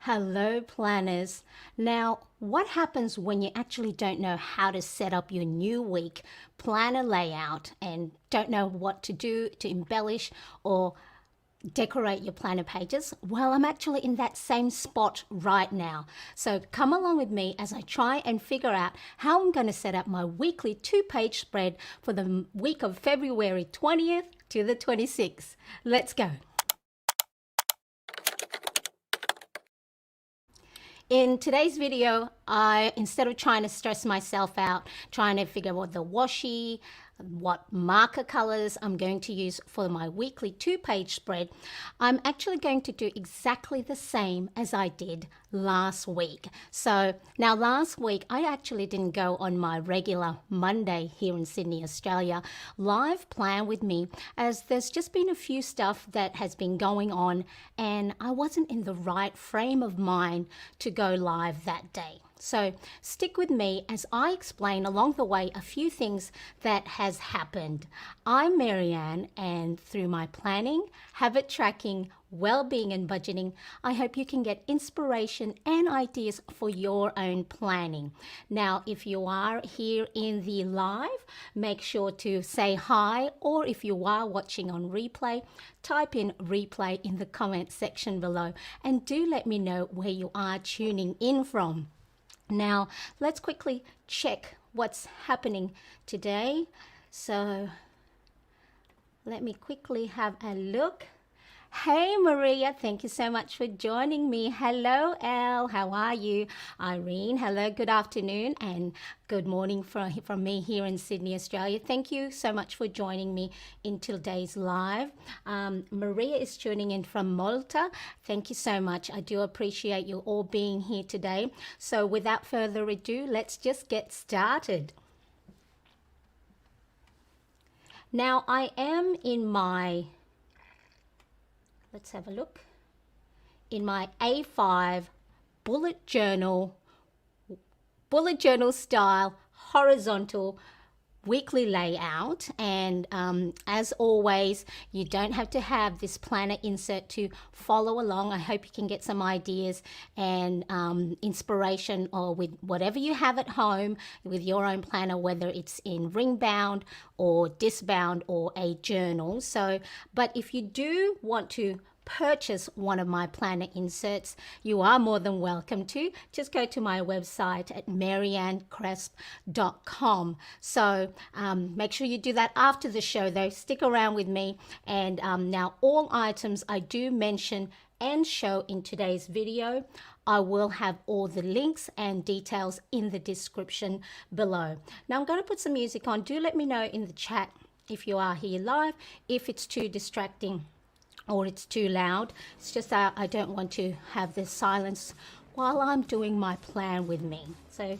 Hello, planners. Now, what happens when you actually don't know how to set up your new week planner layout and don't know what to do to embellish or decorate your planner pages? Well, I'm actually in that same spot right now. So come along with me as I try and figure out how I'm going to set up my weekly 2-page spread for the week of February 20th to the 26th. Let's go. In today's video, instead of trying to stress myself out, trying to figure out the washi, what marker colors I'm going to use for my weekly 2-page spread, I'm actually going to do exactly the same as I did last week. So now last week, I actually didn't go on my regular Monday here in Sydney, Australia, live plan with me, as there's just been a few stuff that has been going on and I wasn't in the right frame of mind to go live that day. So stick with me as I explain along the way a few things that has happened. I'm Marianne, and through my planning, habit tracking, well-being and budgeting, I hope you can get inspiration and ideas for your own planning. Now, if you are here in the live, make sure to say hi, or if you are watching on replay, type in replay in the comment section below and do let me know where you are tuning in from. Now, let's quickly check what's happening today. So, let me quickly have a look. Hey Maria, thank you so much for joining me. Hello Elle, how are you? Irene, hello, good afternoon and good morning from me here in Sydney, Australia. Thank you so much for joining me in today's live. Maria is tuning in from Malta. Thank you so much. I do appreciate you all being here today. So without further ado, let's just get started. Now I am in my let's have a look. In my A5 bullet journal style horizontal weekly layout, and as always, you don't have to have this planner insert to follow along. I hope you can get some ideas and inspiration, or with whatever you have at home with your own planner, whether it's in ring bound or disc bound or a journal. So, but if you do want to purchase one of my planner inserts, you are more than welcome to. Just go to my website at mariannecresp.com. So make sure you do that after the show though. Stick around with me. And now all items I do mention and show in today's video, I will have all the links and details in the description below. Now I'm going to put some music on. Do let me know in the chat if you are here live, if it's too distracting or it's too loud. It's just that I don't want to have this silence while I'm doing my plan with me. So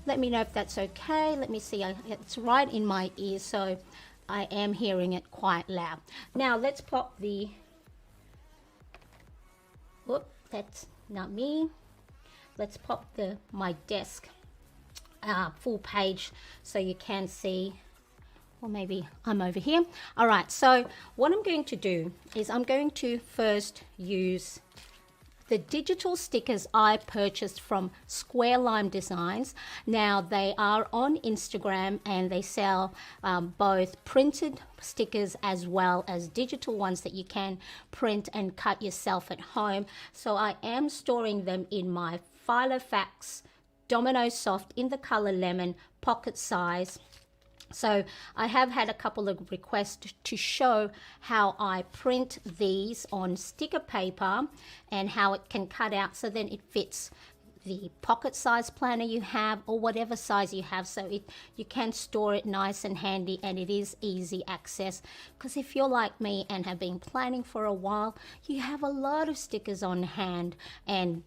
let me know if that's okay. Let me see, it's right in my ear, so I am hearing it quite loud. Now let's pop the, whoop, that's not me. Let's pop my desk full page so you can see. Or maybe I'm over here. All right, so what I'm going to do is I'm going to first use the digital stickers I purchased from Square Lime Designs. Now they are on Instagram and they sell both printed stickers as well as digital ones that you can print and cut yourself at home. So I am storing them in my Filofax Domino Soft in the color lemon pocket size. So I have had a couple of requests to show how I print these on sticker paper and how it can cut out so then it fits the pocket size planner you have or whatever size you have, so you can store it nice and handy and it is easy access. Because if you're like me and have been planning for a while, you have a lot of stickers on hand and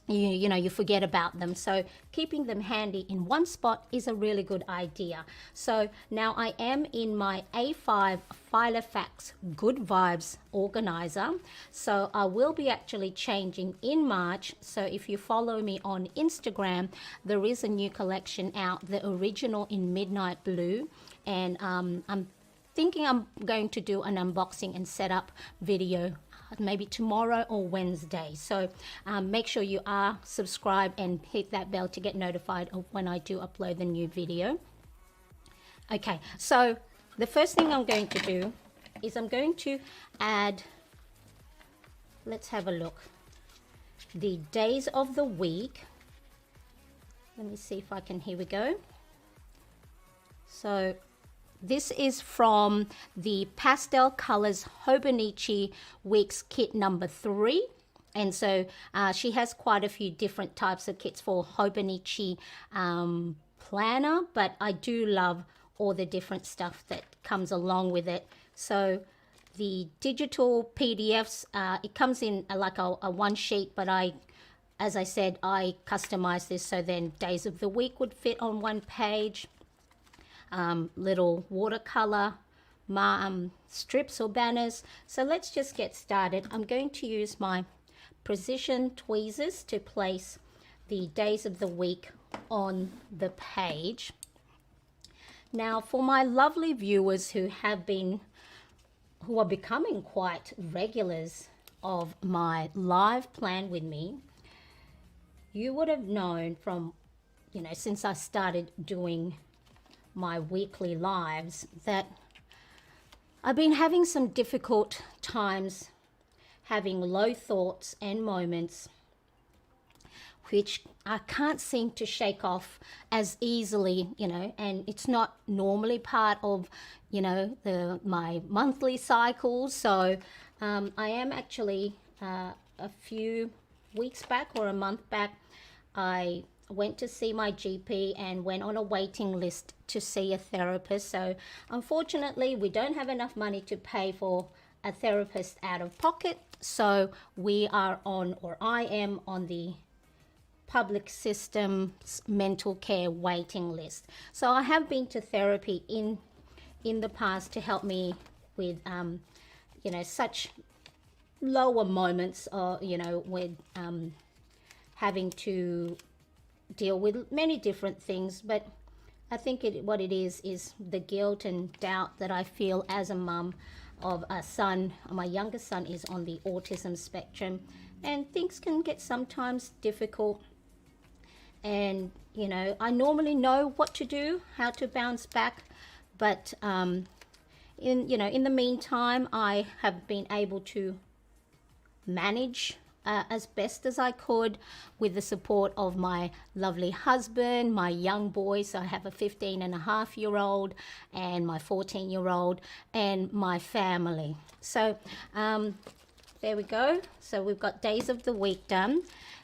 you forget about them, so keeping them handy in one spot is a really good idea. So now I am in my A5 Filofax Good Vibes organizer, so I will be actually changing in March. So if you follow me on Instagram, there is a new collection out, the original in midnight blue, and I'm thinking I'm going to do an unboxing and setup video maybe tomorrow or Wednesday. So make sure you are subscribed and hit that bell to get notified of when I do upload the new video. Okay, so the first thing I'm going to do is I'm going to add, let's have a look, the days of the week. Let me see if I can, here we go. So this is from the Pastel Colors Hobonichi Weeks Kit number 3. And so she has quite a few different types of kits for Hobonichi planner, but I do love all the different stuff that comes along with it. So the digital PDFs, it comes in like a one sheet, but as I said, I customized this so then days of the week would fit on one page. Little watercolor strips or banners. So let's just get started. I'm going to use my precision tweezers to place the days of the week on the page. Now, for my lovely viewers who are becoming quite regulars of my live plan with me, you would have known from, since I started doing my weekly lives that I've been having some difficult times having low thoughts and moments which I can't seem to shake off as easily, and it's not normally part of, my monthly cycles. So I am actually a few weeks back or a month back, I went to see my GP and went on a waiting list to see a therapist. So unfortunately, we don't have enough money to pay for a therapist out of pocket. So we are on, or I am on the public system's mental care waiting list. So I have been to therapy in the past to help me with, such lower moments, with having to deal with many different things. But I think what it is the guilt and doubt that I feel as a mum of a son. My youngest son is on the autism spectrum, and things can get sometimes difficult. And I normally know what to do, how to bounce back, but in the meantime, I have been able to manage as best as I could with the support of my lovely husband, my young boys. So I have a 15-and-a-half-year-old and my 14-year-old and my family. So there we go. So we've got days of the week done.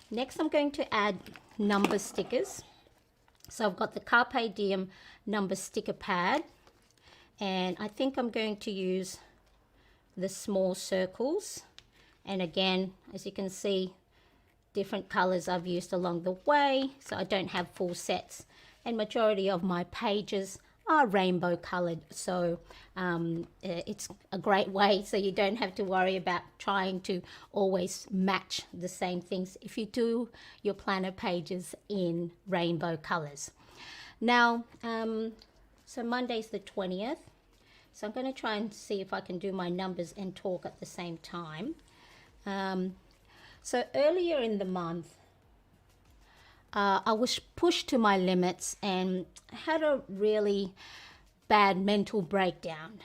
Next, I'm going to add number stickers. So I've got the Carpe Diem number sticker pad, and I think I'm going to use the small circles. And again, as you can see, different colors I've used along the way, so I don't have full sets, and majority of my pages are rainbow colored. So it's a great way, so you don't have to worry about trying to always match the same things if you do your planner pages in rainbow colors. Now, so Monday's the 20th. So I'm going to try and see if I can do my numbers and talk at the same time. So earlier in the month, I was pushed to my limits and had a really bad mental breakdown.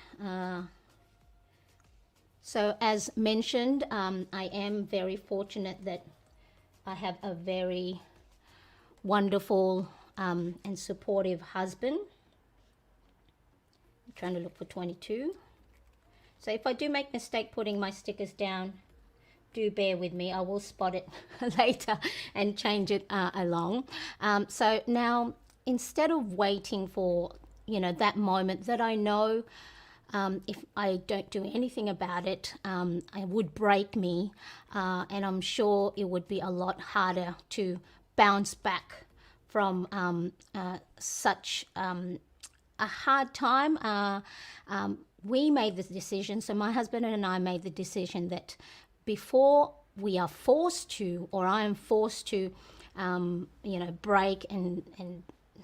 So as mentioned, I am very fortunate that I have a very wonderful and supportive husband. I'm trying to look for 22. So if I do make a mistake putting my stickers down, do bear with me. I will spot it later and change it along. So now, instead of waiting for, that moment that I know if I don't do anything about it, it would break me. And I'm sure it would be a lot harder to bounce back from such a hard time. We made the decision, so my husband and I made the decision that before we are forced to, or I am forced to, break and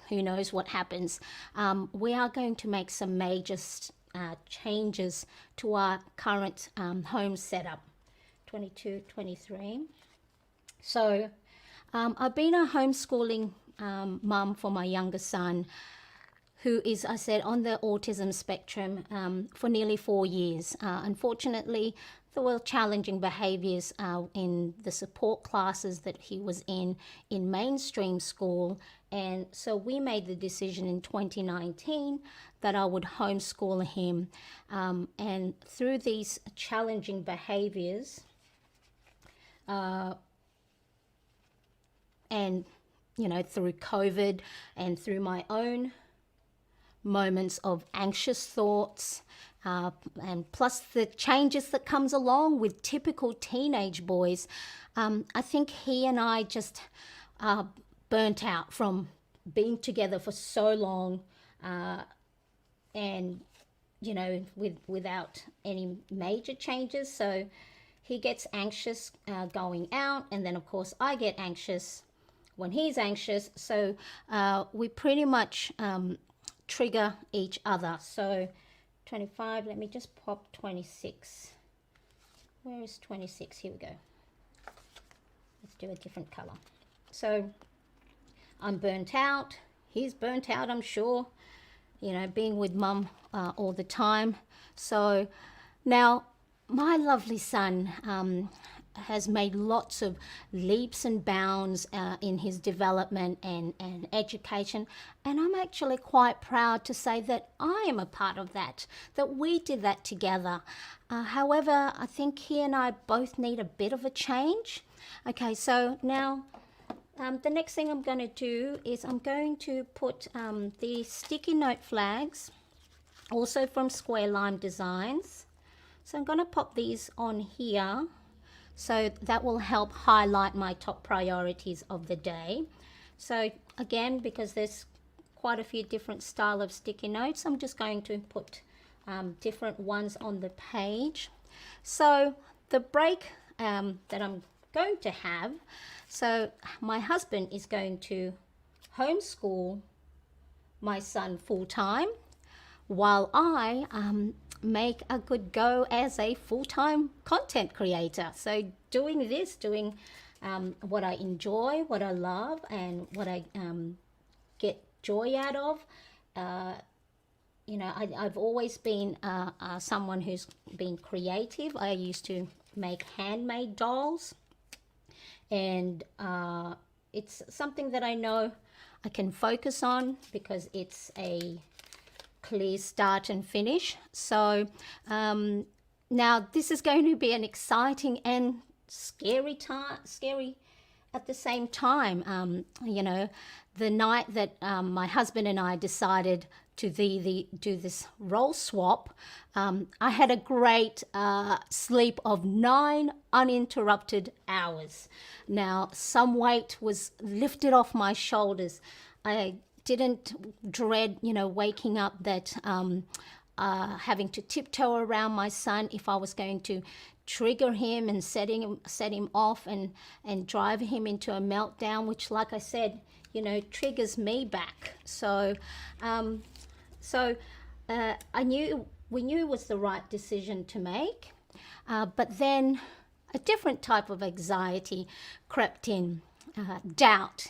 who knows what happens, we are going to make some major changes to our current home setup. 22, 23. So I've been a homeschooling mum for my younger son, who is, I said, on the autism spectrum for nearly 4 years. Unfortunately, there were challenging behaviours in the support classes that he was in mainstream school. And so we made the decision in 2019 that I would homeschool him. And through these challenging behaviours, and, through COVID and through my own moments of anxious thoughts, and plus the changes that comes along with typical teenage boys, I think he and I just burnt out from being together for so long, and without any major changes. So he gets anxious going out, and then of course I get anxious when he's anxious. So we pretty much trigger each other. So 25, let me just pop 26. Where is 26? Here we go. Let's do a different color. So I'm burnt out. He's burnt out, I'm sure, being with mum all the time. So now my lovely son has made lots of leaps and bounds in his development and education, and I'm actually quite proud to say that I am a part of that we did that together. However, I think he and I both need a bit of a change. Okay, so now the next thing I'm going to do is I'm going to put the sticky note flags, also from Square Lime Designs. So I'm going to pop these on here. So that will help highlight my top priorities of the day. So again, because there's quite a few different style of sticky notes, I'm just going to put different ones on the page. So the break that I'm going to have, so my husband is going to homeschool my son full-time, while I make a good go as a full-time content creator. So doing what I enjoy, what I love, and what I get joy out of. I've always been someone who's been creative. I used to make handmade dolls, and it's something that I know I can focus on because it's a clear start and finish. So now this is going to be an exciting and scary at the same time. The night that my husband and I decided to do this role swap, I had a great sleep of 9 uninterrupted hours. Now some weight was lifted off my shoulders. I didn't dread, waking up that having to tiptoe around my son if I was going to trigger him and set him off and drive him into a meltdown, which, like I said, triggers me back. So we knew it was the right decision to make, but then a different type of anxiety crept in, doubt,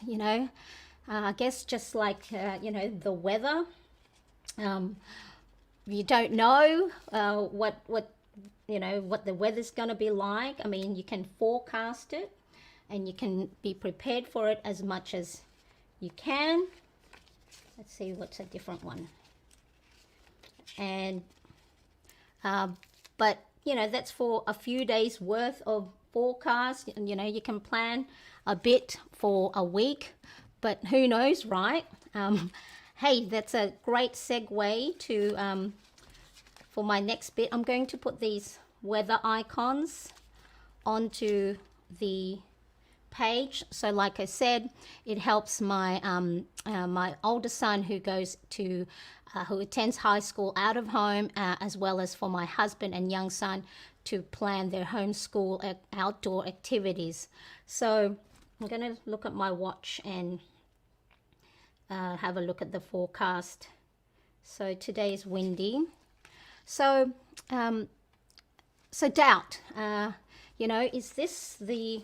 I guess just like, the weather. You don't know what the weather's going to be like. I mean, you can forecast it and you can be prepared for it as much as you can. Let's see what's a different one. And, but, that's for a few days worth of forecast. And, you can plan a bit for a week, but who knows, right? Hey, that's a great segue to for my next bit. I'm going to put these weather icons onto the page. So like I said, it helps my my older son who who attends high school out of home, as well as for my husband and young son to plan their homeschool outdoor activities. So I'm going to look at my watch and have a look at the forecast. So today is windy. So doubt. you know, is this the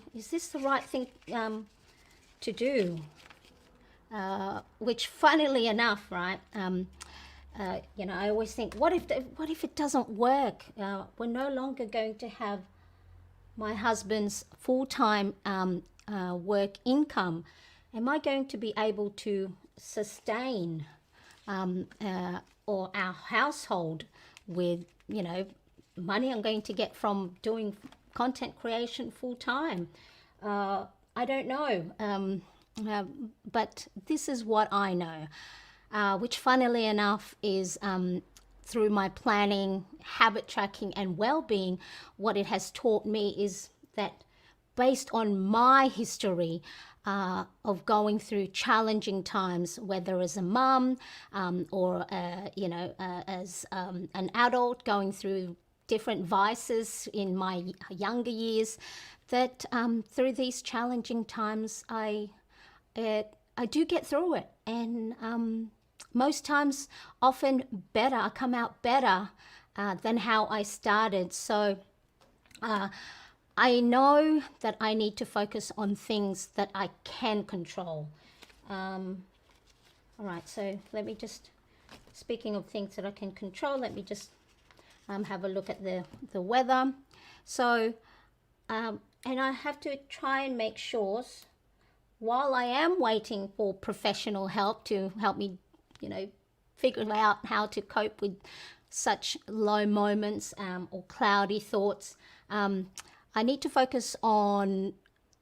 right thing to do? Which, funnily enough, right? You know, I always think, what if it doesn't work? We're no longer going to have my husband's full-time work income. Am I going to be able to sustain or our household with, you know, money I'm going to get from doing content creation full-time? I don't know, but this is what I know, which, funnily enough, is through my planning, habit tracking, and well-being. What it has taught me is that, based on my history of going through challenging times, whether as a mum or you know, as an adult going through different vices in my younger years, that through these challenging times I do get through it, and most times, often better. I come out better than how I started. So I know that I need to focus on things that I can control. All right, so let me just, speaking of things that I can control, let me just have a look at the weather. So, and I have to try and make sure, while I am waiting for professional help to help me, you know, figure out how to cope with such low moments or cloudy thoughts, I need to focus on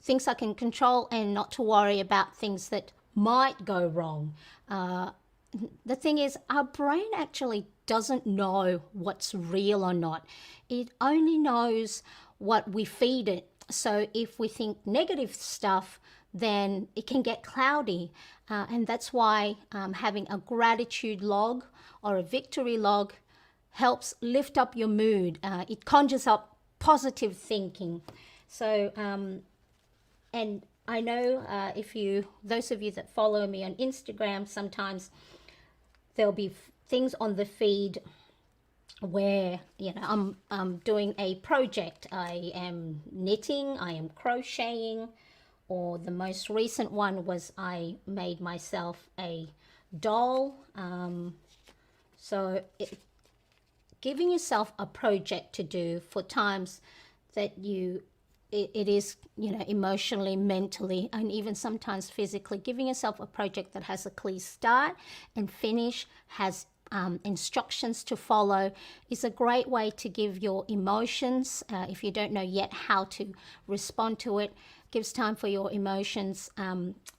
things I can control and not to worry about things that might go wrong. The thing is, our brain actually doesn't know what's real or not. It only knows what we feed it. So if we think negative stuff, then it can get cloudy. And that's why having a gratitude log or a victory log helps lift up your mood. It conjures up positive thinking. So, and I know those of you that follow me on Instagram, sometimes there'll be things on the feed where, you know, I'm doing a project. I am knitting, I am crocheting, or the most recent one was I made myself a doll. So giving yourself a project to do for times that it is, you know, emotionally, mentally, and even sometimes physically, giving yourself a project that has a clear start and finish, has instructions to follow, is a great way to give your emotions, if you don't know yet how to respond to it, gives time for your emotions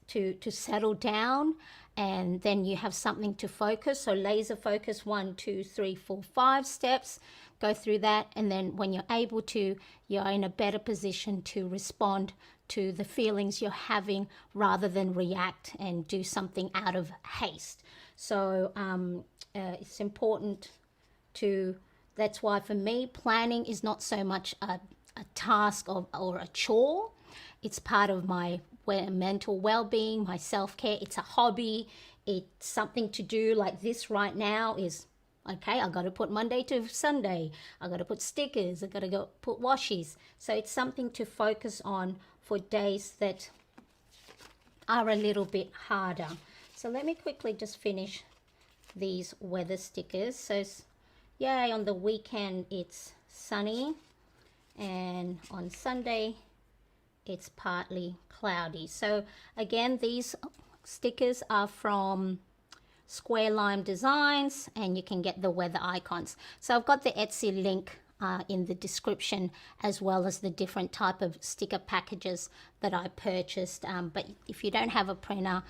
to settle down, and then you have something to focus. So laser focus, 1, 2, 3, 4, 5 steps, go through that, and then when you're able to, you're in a better position to respond to the feelings you're having rather than react and do something out of haste. So it's important to, that's why for me, planning is not so much a task or a chore. It's part of my mental well-being, my self-care. It's a hobby. It's something to do. Like this right now is, okay, I got to put Monday to Sunday. I got to put stickers. I got to go put washies. So it's something to focus on for days that are a little bit harder. So let me quickly just finish these weather stickers. So yay, on the weekend it's sunny, and on Sunday it's partly cloudy. So again, these stickers are from Square Lime Designs, and you can get the weather icons. So I've got the Etsy link in the description, as well as the different type of sticker packages that I purchased. But if you don't have a printer,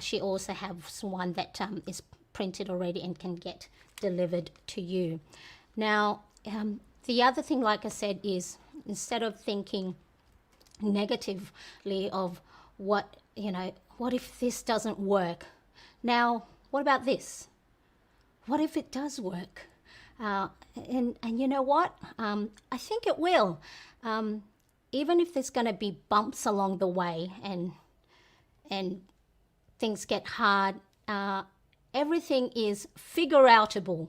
she also has one that is printed already and can get delivered to you. Now, the other thing, like I said, is instead of thinking negatively of what if this doesn't work? Now, what about this? What if it does work? And you know what? I think it will. Even if there's going to be bumps along the way and things get hard, everything is figure-outable.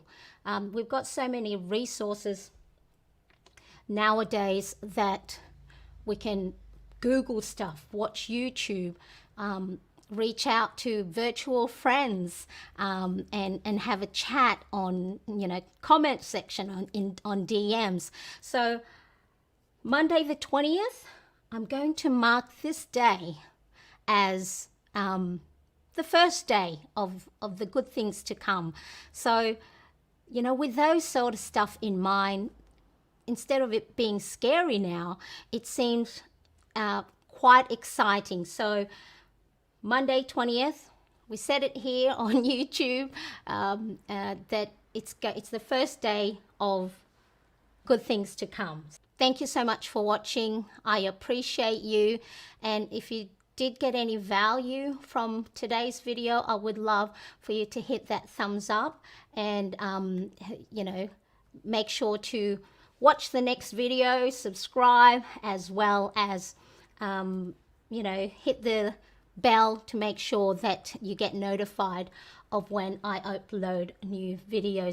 We've got so many resources nowadays that we can Google stuff, watch YouTube, reach out to virtual friends, and have a chat on, comment section on DMs. So Monday the 20th, I'm going to mark this day as the first day of the good things to come. So, with those sort of stuff in mind, instead of it being scary now, it seems quite exciting. So Monday 20th, we said it here on YouTube, that it's the first day of good things to come. Thank you so much for watching. I appreciate you. And if you did get any value from today's video, I would love for you to hit that thumbs up and, make sure to watch the next video, subscribe, as well as, hit the bell to make sure that you get notified of when I upload new videos.